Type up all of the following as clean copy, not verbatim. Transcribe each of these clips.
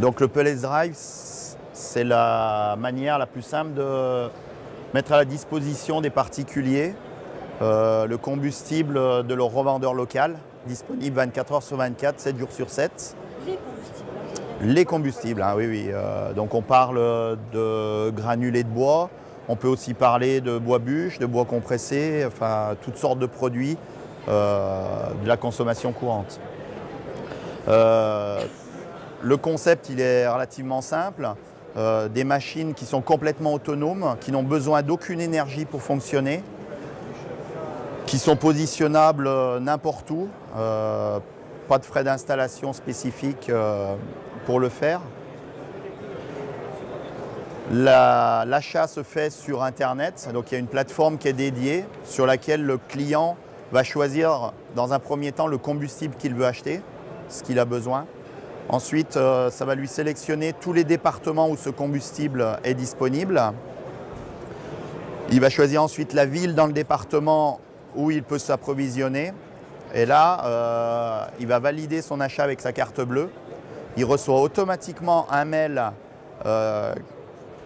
Donc le pellet drive, c'est la manière la plus simple de mettre à la disposition des particuliers le combustible de leur revendeur local, disponible 24 heures sur 24, 7 jours sur 7. Les combustibles. Les combustibles, hein, oui, oui. Donc on parle de granulés de bois, on peut aussi parler de bois bûche, de bois compressé, enfin toutes sortes de produits de la consommation courante. Le concept, il est relativement simple. Des machines qui sont complètement autonomes, qui n'ont besoin d'aucune énergie pour fonctionner, qui sont positionnables n'importe où, pas de frais d'installation spécifiques pour le faire. L'achat se fait sur Internet, donc il y a une plateforme qui est dédiée sur laquelle le client va choisir dans un premier temps le combustible qu'il veut acheter, ce qu'il a besoin. Ensuite, ça va lui sélectionner tous les départements où ce combustible est disponible. Il va choisir ensuite la ville dans le département où il peut s'approvisionner. Et là, il va valider son achat avec sa carte bleue. Il reçoit automatiquement un mail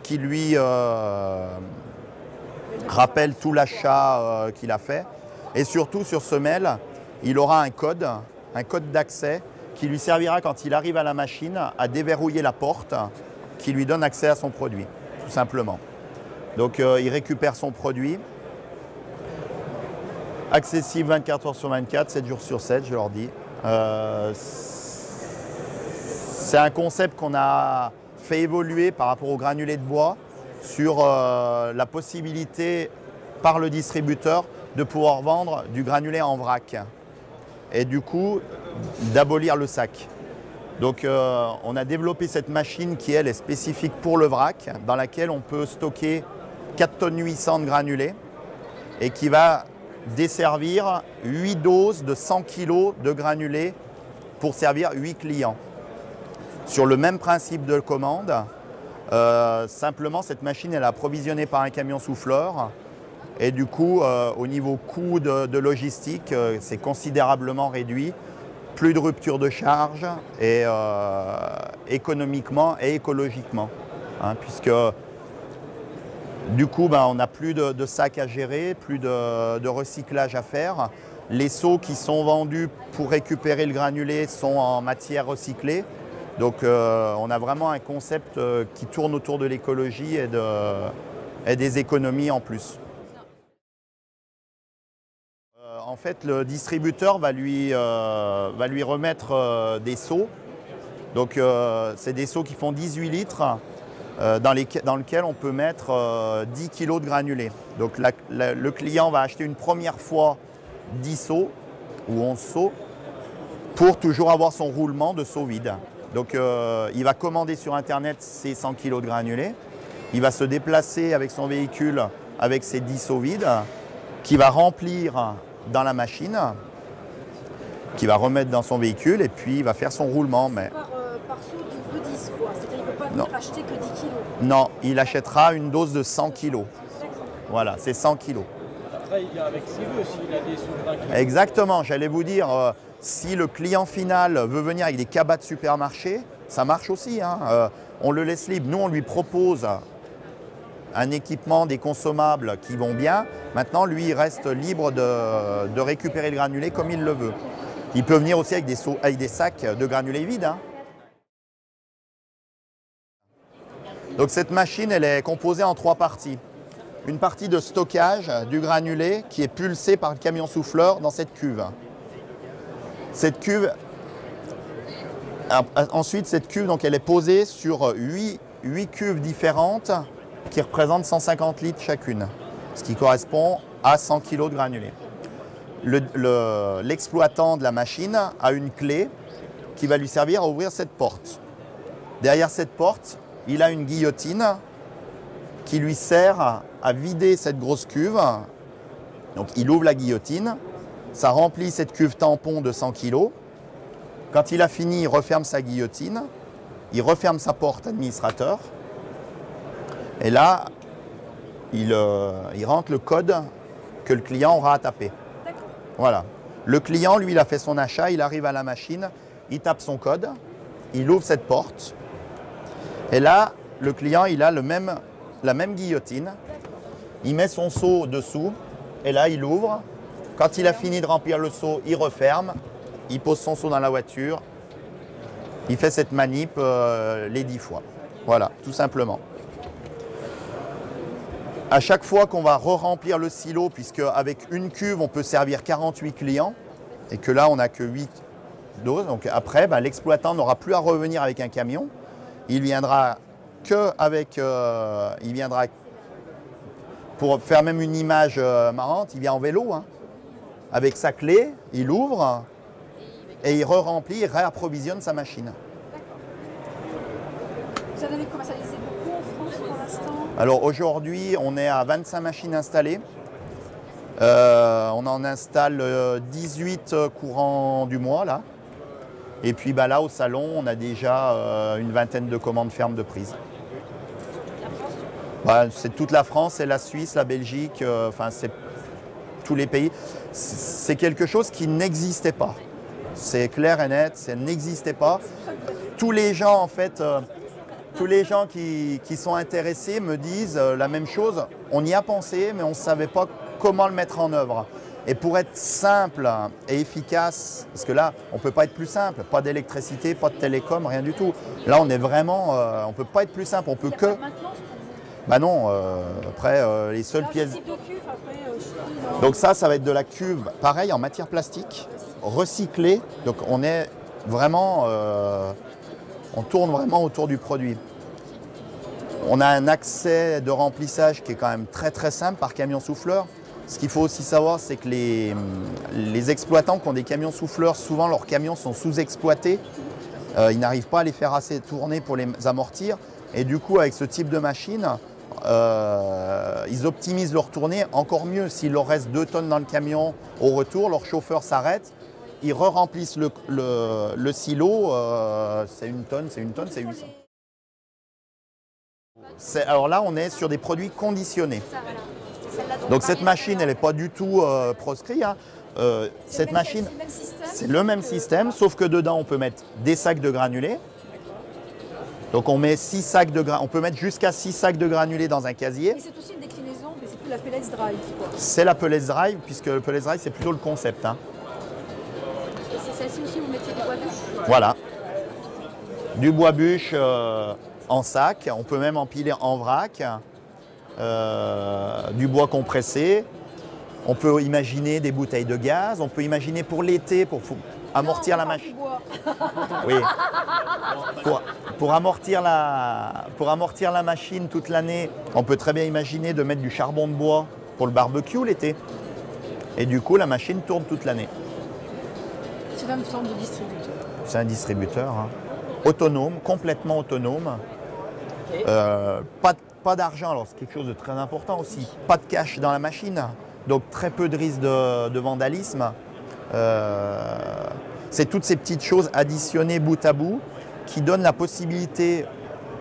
qui lui rappelle tout l'achat qu'il a fait. Et surtout, sur ce mail, il aura un code d'accès qui lui servira quand il arrive à la machine à déverrouiller la porte qui lui donne accès à son produit, tout simplement. Donc il récupère son produit, accessible 24 heures sur 24, 7 jours sur 7, je leur dis. C'est un concept qu'on a fait évoluer par rapport au granulé de bois sur la possibilité par le distributeur de pouvoir vendre du granulé en vrac et du coup d'abolir le sac. Donc on a développé cette machine qui elle est spécifique pour le vrac, dans laquelle on peut stocker 4 tonnes 800 de granulés et qui va desservir 8 doses de 100 kg de granulés pour servir 8 clients. Sur le même principe de commande, simplement cette machine elle est approvisionnée par un camion souffleur et du coup au niveau coût de logistique c'est considérablement réduit. Plus de rupture de charge et économiquement et écologiquement, hein, puisque du coup on n'a plus de sacs à gérer, plus de recyclage à faire. Les seaux qui sont vendus pour récupérer le granulé sont en matière recyclée. Donc on a vraiment un concept qui tourne autour de l'écologie et des économies en plus. En fait, le distributeur va lui remettre des seaux. Donc c'est des seaux qui font 18 litres dans lesquels on peut mettre 10 kg de granulés. Donc le client va acheter une première fois 10 seaux ou 11 seaux pour toujours avoir son roulement de seaux vides. Donc il va commander sur Internet ses 100 kg de granulés. Il va se déplacer avec son véhicule avec ses 10 seaux vides qu'il va remplir dans la machine, qu'il va remettre dans son véhicule et puis il va faire son roulement. Mais par seau de 10 quoi, c'est-à-dire qu'il ne peut pas venir acheter que 10 kg. Non, il achètera une dose de 100 kg. Voilà, c'est 100 kg. Après, il vient avec ses vœux s'il a des sous de 20 kg. Exactement, j'allais vous dire, si le client final veut venir avec des cabas de supermarché, ça marche aussi, hein. On le laisse libre. Nous, on lui propose un équipement, des consommables qui vont bien. Maintenant, lui, il reste libre de récupérer le granulé comme il le veut. Il peut venir aussi avec des sacs de granulés vides, hein. Donc cette machine, elle est composée en 3 parties. Une partie de stockage du granulé qui est pulsé par le camion souffleur dans cette cuve. Cette cuve, ensuite, cette cuve, donc, elle est posée sur 8 cuves différentes qui représentent 150 litres chacune, ce qui correspond à 100 kg de granulés. L'exploitant de la machine a une clé qui va lui servir à ouvrir cette porte. Derrière cette porte, il a une guillotine qui lui sert à vider cette grosse cuve. Donc il ouvre la guillotine, ça remplit cette cuve tampon de 100 kg. Quand il a fini, il referme sa guillotine, il referme sa porte administrateur. Et là, il rentre le code que le client aura à taper. Voilà. Le client, lui, il a fait son achat, il arrive à la machine, il tape son code, il ouvre cette porte Et là, le client, il a la même guillotine. Il met son seau dessous et là, il ouvre. Quand il a fini de remplir le seau, il referme. Il pose son seau dans la voiture. Il fait cette manip les 10 fois. Voilà, tout simplement. À chaque fois qu'on va re-remplir le silo, puisque avec une cuve, on peut servir 48 clients, et que là, on n'a que 8 doses. Donc après, l'exploitant n'aura plus à revenir avec un camion. Il viendra il viendra pour faire même une image marrante, il vient en vélo, hein, avec sa clé, il ouvre et il re-remplit, il réapprovisionne sa machine. Vous en avez commercialisé beaucoup en France pour l'instant? Alors aujourd'hui, on est à 25 machines installées. On en installe 18 courant du mois là. Et puis là au salon, on a déjà une vingtaine de commandes fermes de prise. C'est toute la France, c'est la Suisse, la Belgique, enfin c'est tous les pays. C'est quelque chose qui n'existait pas. C'est clair et net, ça n'existait pas. Tous les gens en fait, tous les gens qui sont intéressés me disent la même chose. On y a pensé, mais on ne savait pas comment le mettre en œuvre. Et pour être simple et efficace, parce que là, on ne peut pas être plus simple, pas d'électricité, pas de télécom, rien du tout. Là, on est vraiment, on ne peut pas être plus simple, on peut que... Bah non, après, les seules pièces... Donc ça va être de la cuve, pareil, en matière plastique, recyclée. Donc on est vraiment... on tourne vraiment autour du produit. On a un accès de remplissage qui est quand même très très simple par camion souffleur. Ce qu'il faut aussi savoir, c'est que les exploitants qui ont des camions souffleurs, souvent leurs camions sont sous-exploités. Ils n'arrivent pas à les faire assez tourner pour les amortir. Et du coup, avec ce type de machine, ils optimisent leur tournée encore mieux. S'il leur reste 2 tonnes dans le camion au retour, leur chauffeur s'arrête. Ils re-remplissent le silo, c'est 1 tonne, c'est 800. Alors là, on est sur des produits conditionnés. Donc cette machine, elle n'est pas du tout proscrite. Hein. Cette machine, c'est le même système, sauf que dedans, on peut mettre des sacs de granulés. Donc on met 6 sacs de granulés, on peut mettre jusqu'à 6 sacs de granulés dans un casier. Et c'est aussi une déclinaison, mais c'est plus la pellets drive. C'est la pellets drive, puisque le pellets drive, c'est plutôt le concept. Hein. C'est celle-ci aussi, vous mettiez du bois bûche? Voilà. Du bois bûche en sac, on peut même empiler en vrac. Du bois compressé. On peut imaginer des bouteilles de gaz. On peut imaginer pour l'été, pour amortir la machine. Oui. Pour amortir la machine toute l'année, on peut très bien imaginer de mettre du charbon de bois pour le barbecue l'été. Et du coup, la machine tourne toute l'année. C'est une sorte de distributeur. C'est un distributeur, hein. Autonome, complètement autonome. Pas d'argent, alors c'est quelque chose de très important aussi. Pas de cash dans la machine, donc très peu de risque de vandalisme. C'est toutes ces petites choses additionnées bout à bout qui donnent la possibilité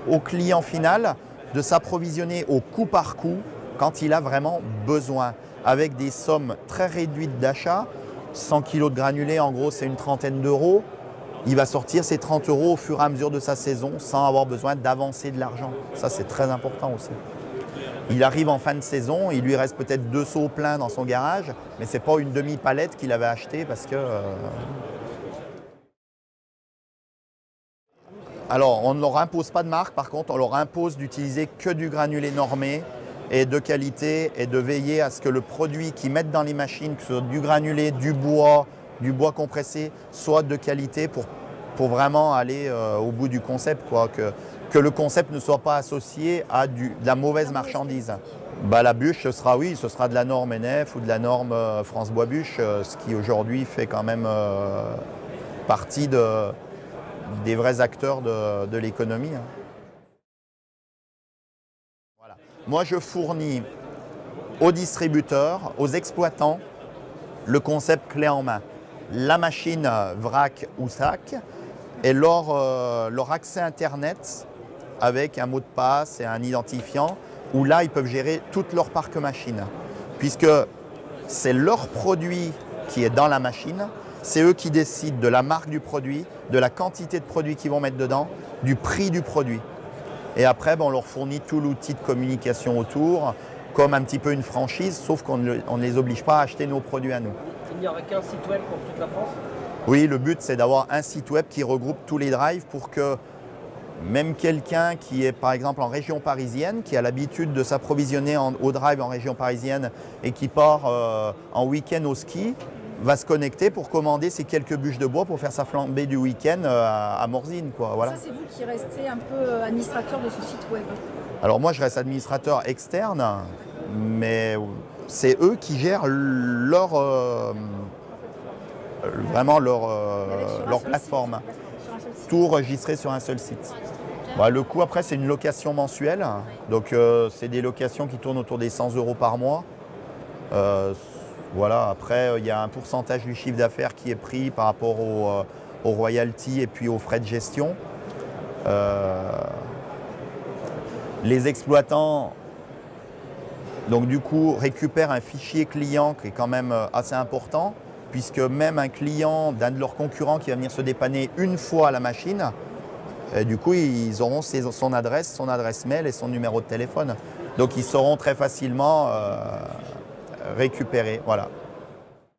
au client final de s'approvisionner au coup par coup quand il a vraiment besoin, avec des sommes très réduites d'achat. 100 kg de granulés, en gros, c'est une trentaine d'euros. Il va sortir ses 30 euros au fur et à mesure de sa saison sans avoir besoin d'avancer de l'argent. Ça, c'est très important aussi. Il arrive en fin de saison, il lui reste peut-être 2 seaux pleins dans son garage, mais ce n'est pas une demi-palette qu'il avait achetée parce que... Alors, on ne leur impose pas de marque, par contre, on leur impose d'utiliser que du granulé normé et de qualité et de veiller à ce que le produit qu'ils mettent dans les machines, que ce soit du granulé, du bois compressé, soit de qualité pour vraiment aller au bout du concept, quoi. Que le concept ne soit pas associé à de la mauvaise marchandise. La bûche, ce sera de la norme NF ou de la norme France Bois Bûche, ce qui aujourd'hui fait quand même partie des vrais acteurs de l'économie. Hein. Voilà. Moi, je fournis aux distributeurs, aux exploitants, le concept clé en main. La machine vrac ou sac et leur accès Internet avec un mot de passe et un identifiant où là, ils peuvent gérer tout leur parc machine. Puisque c'est leur produit qui est dans la machine, c'est eux qui décident de la marque du produit, de la quantité de produits qu'ils vont mettre dedans, du prix du produit. Et après, on leur fournit tout l'outil de communication autour, comme un petit peu une franchise, sauf qu'on ne les oblige pas à acheter nos produits à nous. Il n'y aura qu'un site web pour toute la France? Oui, le but, c'est d'avoir un site web qui regroupe tous les drives pour que même quelqu'un qui est par exemple en région parisienne, qui a l'habitude de s'approvisionner au drive en région parisienne et qui part en week-end au ski, va se connecter pour commander ses quelques bûches de bois pour faire sa flambée du week-end à Morzine, quoi. Voilà. Ça, c'est vous qui restez un peu administrateur de ce site web. Alors moi, je reste administrateur externe, mais c'est eux qui gèrent vraiment leur plateforme. Tout enregistré sur un seul site. Bah, le coût après c'est une location mensuelle, donc c'est des locations qui tournent autour des 100 € par mois. Voilà, après il y a un pourcentage du chiffre d'affaires qui est pris par rapport aux royalties et puis aux frais de gestion. Les exploitants donc du coup récupèrent un fichier client qui est quand même assez important, puisque même un client d'un de leurs concurrents qui va venir se dépanner une fois à la machine, et du coup, ils auront son adresse mail et son numéro de téléphone. Donc, ils sauront très facilement récupérer. Voilà.